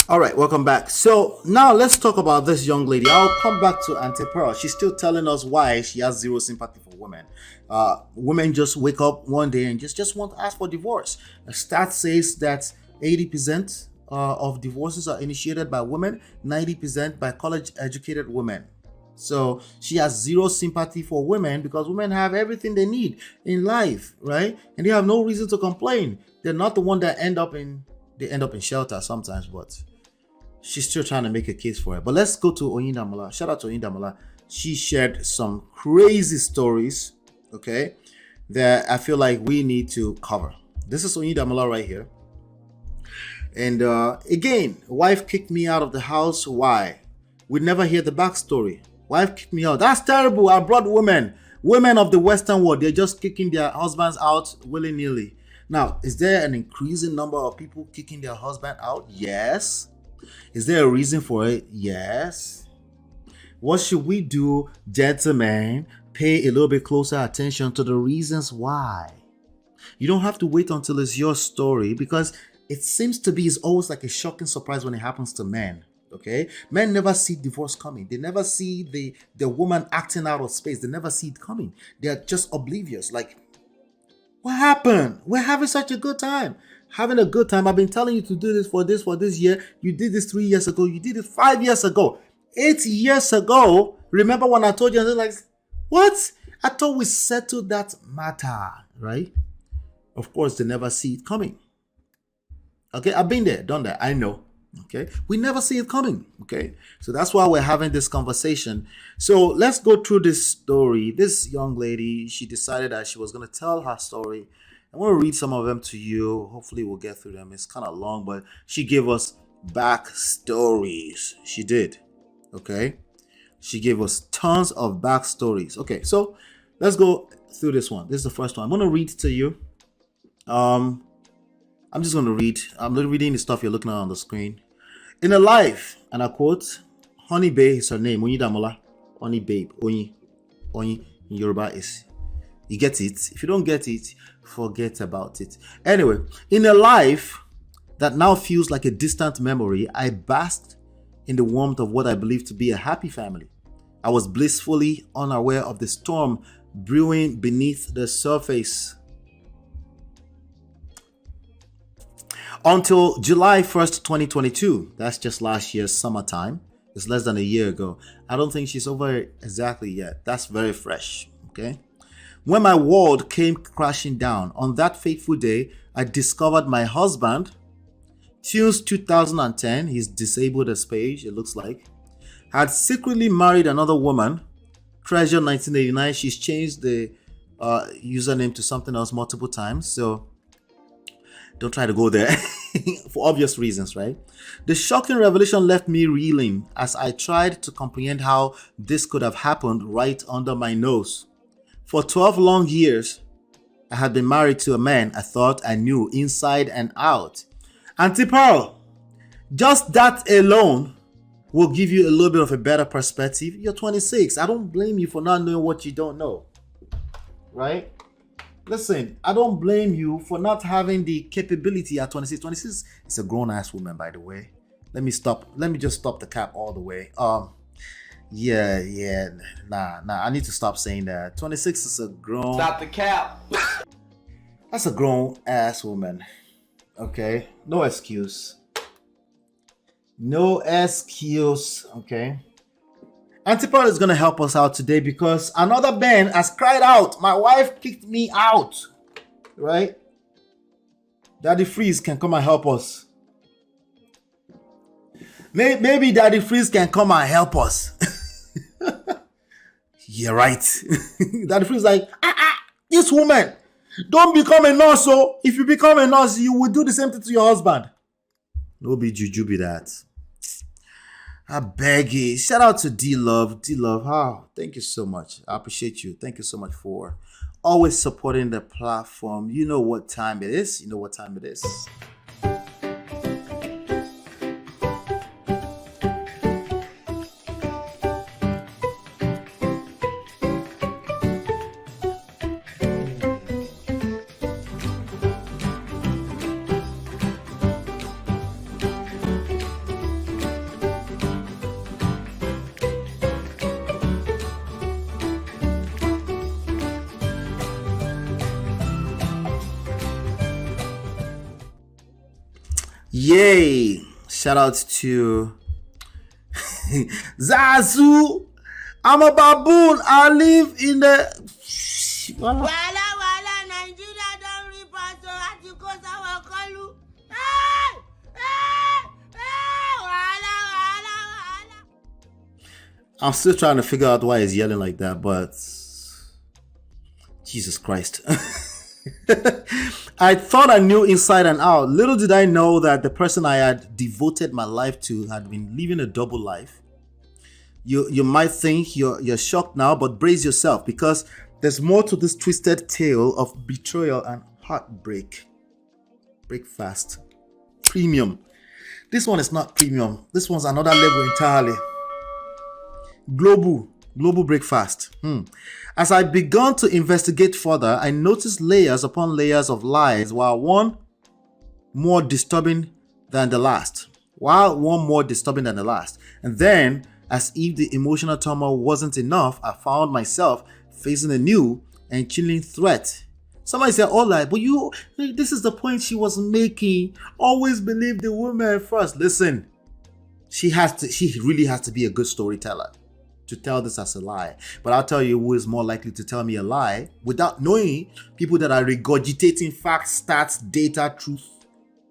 All right, welcome back. So now let's talk about this young lady. I'll come back to Auntie Pearl. She's still telling us why she has zero sympathy for women. Women just wake up one day and just want to ask for divorce. The stat says that 80% of divorces are initiated by women, 90% by college-educated women. So she has zero sympathy for women because women have everything they need in life, right? And they have no reason to complain. They're not the one that they end up in shelter sometimes, but she's still trying to make a case for it. But let's go to Oyindamola. Shout out to Oyindamola. She shared some crazy stories, okay, that I feel like we need to cover. This is Oyindamola right here. And again, wife kicked me out of the house. Why? We never hear the backstory. Wife kicked me out. That's terrible. I brought women of the Western world. They're just kicking their husbands out willy-nilly. Now, is there an increasing number of people kicking their husband out? Yes. Is there a reason for it? Yes. What should we do, gentlemen? Pay a little bit closer attention to the reasons why. You don't have to wait until it's your story because it seems to be, it's always like a shocking surprise when it happens to men. Okay, men never see divorce coming. They never see the woman acting out of space. They never see it coming. They are just oblivious. Like, what happened? We're having such a good time. Having a good time. I've been telling you to do this for this year. You did this 3 years ago. You did it 5 years ago. 8 years ago. Remember when I told you? I was like, what? I thought we settled that matter, right? Of course, they never see it coming. Okay, I've been there, done that. I know. Okay, we never see it coming. Okay, so that's why we're having this conversation. So let's go through this story. This young lady, she decided that she was going to tell her story. I want to read some of them to you. Hopefully we'll get through them. It's kind of long, but she gave us backstories. She did. Okay, she gave us tons of backstories. Okay, so let's go through this one. This is the first one. I'm going to read to you. I'm just going to read. I'm reading the stuff you're looking at on the screen. In a life, and I quote, Honey Babe is her name. Oyindamola. Honey Babe. Oyin in Yoruba is. You get it? If you don't get it, forget about it. Anyway, in a life that now feels like a distant memory, I basked in the warmth of what I believe to be a happy family. I was blissfully unaware of the storm brewing beneath the surface. Until July 1st, 2022. That's just last year's summertime. It's less than a year ago. I don't think she's over it exactly yet. That's very fresh. Okay. When my world came crashing down, on that fateful day, I discovered my husband, since 2010, he's disabled as page, it looks like, had secretly married another woman, Treasure 1989. She's changed the username to something else multiple times. So don't try to go there for obvious reasons, right? The shocking revelation left me reeling as I tried to comprehend how this could have happened right under my nose. For 12 long years, I had been married to a man I thought I knew inside and out. Auntie Pearl, just that alone will give you a little bit of a better perspective. You're 26. I don't blame you for not knowing what you don't know, right? Listen, I don't blame you for not having the capability at 26. 26 is a grown-ass woman, by the way. Let me just stop the cap all the way. Nah. I need to stop saying that. 26 is a grown... Stop the cap. That's a grown-ass woman. Okay? No excuse. No excuse. Okay? Auntie Pearl is going to help us out today because another man has cried out. My wife kicked me out. Right? Daddy Freeze can come and help us. Maybe Daddy Freeze can come and help us. Yeah, right. Daddy Freeze like, this woman, don't become a nurse. So if you become a nurse, you will do the same thing to your husband. No be juju be that. I beg you. Shout out to D-Love. D-Love, thank you so much. I appreciate you. Thank you so much for always supporting the platform. You know what time it is. Yay! Shout out to Zazu. I'm a baboon. I live in the. Wala wala Nigeria don't report so articles our call. Hey! Hey! Hey! Wala. I'm still trying to figure out why he's yelling like that, but Jesus Christ. I thought I knew inside and out. Little did I know that the person I had devoted my life to had been living a double life. You might think you're shocked now, but brace yourself, because there's more to this twisted tale of betrayal and heartbreak. Break fast. Premium. This one is not premium. This one's another level entirely. Global breakfast. As I began to investigate further, I noticed layers upon layers of lies, while one more disturbing than the last. And then, as if the emotional turmoil wasn't enough, I found myself facing a new and chilling threat. Somebody said, "Oh, like, but this is the point she was making. Always believe the woman first." Listen, she really has to be a good storyteller to tell this as a lie. But I'll tell you who is more likely to tell me a lie without knowing. People that are regurgitating facts, stats, data, truth,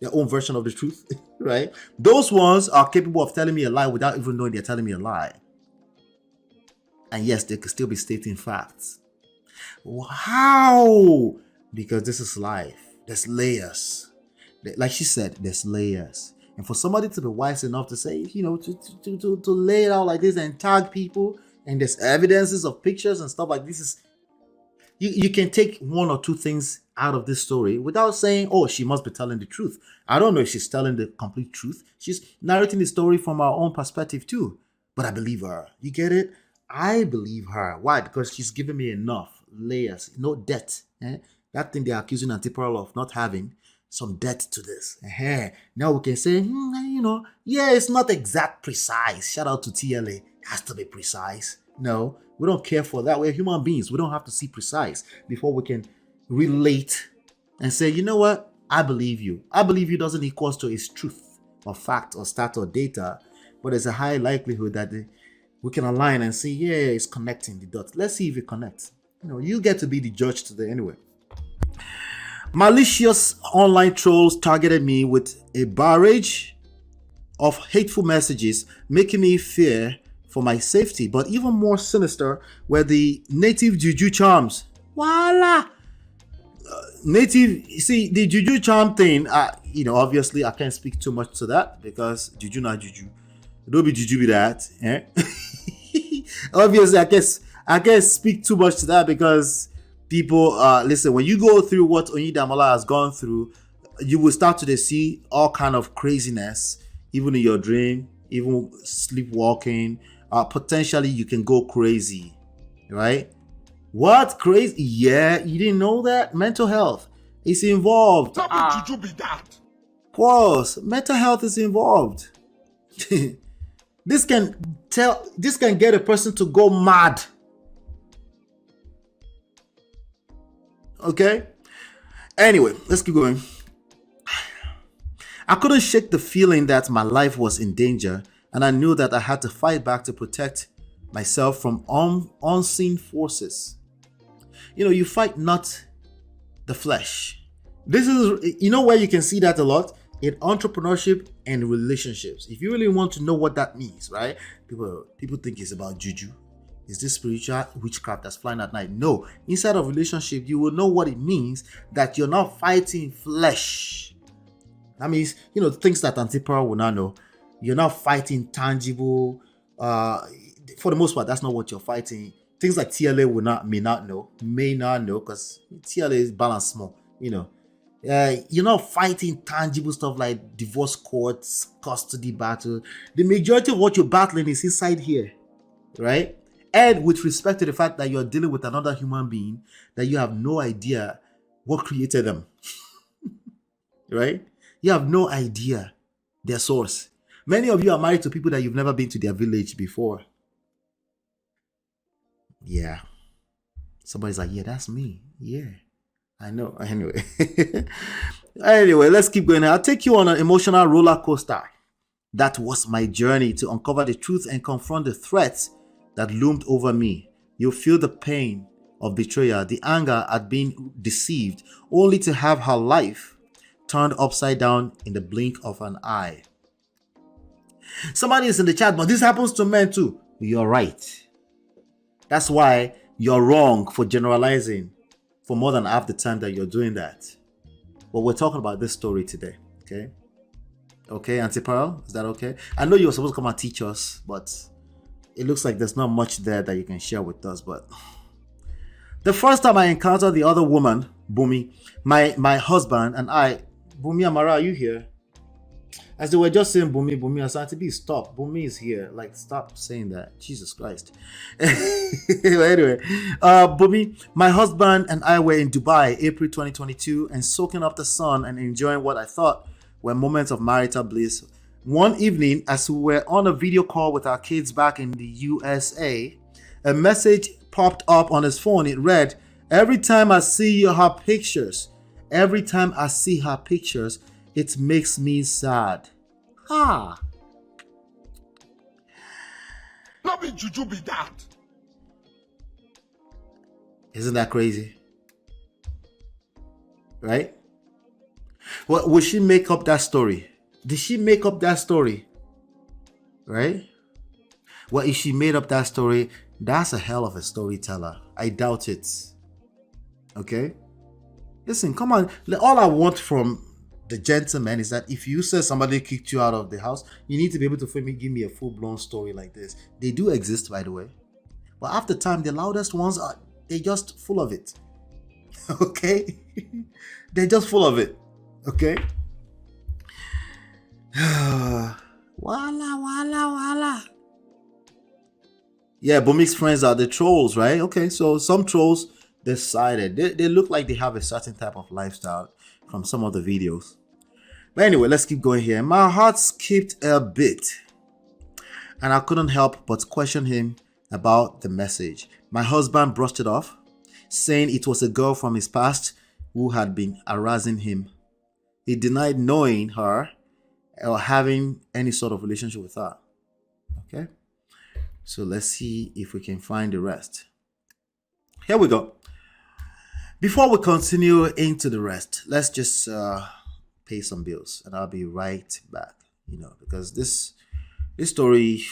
their own version of the truth, right? Those ones are capable of telling me a lie without even knowing they're telling me a lie. And yes, they could still be stating facts. How? Because this is life. There's layers. Like she said, there's layers. And for somebody to be wise enough to say, to lay it out like this and tag people, and there's evidences of pictures and stuff like this, you can take one or two things out of this story without saying, "Oh, she must be telling the truth." I don't know if she's telling the complete truth. She's narrating the story from her own perspective too. But I believe her. You get it? I believe her. Why? Because she's given me enough layers, no debt. That thing they're accusing Antiparal of not having, some debt to this. Now we can say, yeah, it's not exact precise. Shout out to TLA. It has to be precise. No, we don't care for that. We're human beings. We don't have to see precise before we can relate and say, you know what? I believe you. I believe you doesn't equal to its truth or fact or stat or data, but there's a high likelihood that we can align and see, yeah, it's connecting the dots. Let's see if it connects. You get to be the judge today anyway. Malicious online trolls targeted me with a barrage of hateful messages, making me fear for my safety. But even more sinister were the native juju charms. Voila! You see, the juju charm thing, obviously I can't speak too much to that because juju not juju. Don't be juju be that. Obviously, I can't speak too much to that because people, listen, when you go through what Oyindamola has gone through, you will start to see all kind of craziness, even in your dream, even sleepwalking. Potentially, you can go crazy, right? What? Crazy? Yeah, you didn't know that? Mental health is involved. How did you be that? Of course, mental health is involved. This can get a person to go mad. Okay? Anyway, let's keep going. I couldn't shake the feeling that my life was in danger, and I knew that I had to fight back to protect myself from unseen forces. You fight not the flesh. This is, where you can see that a lot? In entrepreneurship and relationships. If you really want to know what that means, right? People think it's about juju. Is this spiritual witchcraft that's flying at night? No. Inside of relationship, you will know what it means that you're not fighting flesh. That means, things that Antipara will not know. You're not fighting tangible. For the most part, that's not what you're fighting. Things like TLA may not know, because TLA is balanced small, you're not fighting tangible stuff like divorce courts, custody battle. The majority of what you're battling is inside here, right? And with respect to the fact that you're dealing with another human being that you have no idea what created them, right? You have no idea their source. Many of you are married to people that you've never been to their village before. Yeah. Somebody's like, yeah, that's me. Yeah. I know. Anyway. Anyway, let's keep going. I'll take you on an emotional roller coaster. That was my journey to uncover the truth and confront the threats that loomed over me. You'll feel the pain of betrayal, the anger at being deceived, only to have her life turned upside down in the blink of an eye. Somebody is in the chat, but this happens to men too. You're right. That's why you're wrong for generalizing for more than half the time that you're doing that. But we're talking about this story today, okay? Okay, Auntie Pearl, is that okay? I know you were supposed to come and teach us, but it looks like there's not much there that you can share with us. But the first time I encountered the other woman, Bumi, my husband and I, Bumi Amara, are you here? As they were just saying Bumi, I started to be stop. Bumi is here. Like, stop saying that. Jesus Christ. Anyway, Bumi, my husband and I were in Dubai, April 2022, and soaking up the sun and enjoying what I thought were moments of marital bliss. One evening, as we were on a video call with our kids back in the USA, a message popped up on his phone. It read, "Every time I see her pictures, it makes me sad." Ha! Not be juju be that. Isn't that crazy? Right? Well, would she make up that story? Did she make up that story? Right? Well, if she made up that story, that's a hell of a storyteller. I doubt it. Okay? Listen, come on. All I want from the gentleman is that if you say somebody kicked you out of the house, you need to be able to give me a full-blown story like this. They do exist, by the way. But half the time, the loudest ones they're just full of it. Okay? They're just full of it. Okay? Wala. Yeah, but mixed friends are the trolls, right? Okay, so some trolls decided. They look like they have a certain type of lifestyle from some of the videos. But anyway, let's keep going here. My heart skipped a bit, and I couldn't help but question him about the message. My husband brushed it off, saying it was a girl from his past who had been harassing him. He denied knowing her or having any sort of relationship with her. Okay? So let's see if we can find the rest. Here we go. Before we continue into the rest, let's just pay some bills, and I'll be right back. Because this story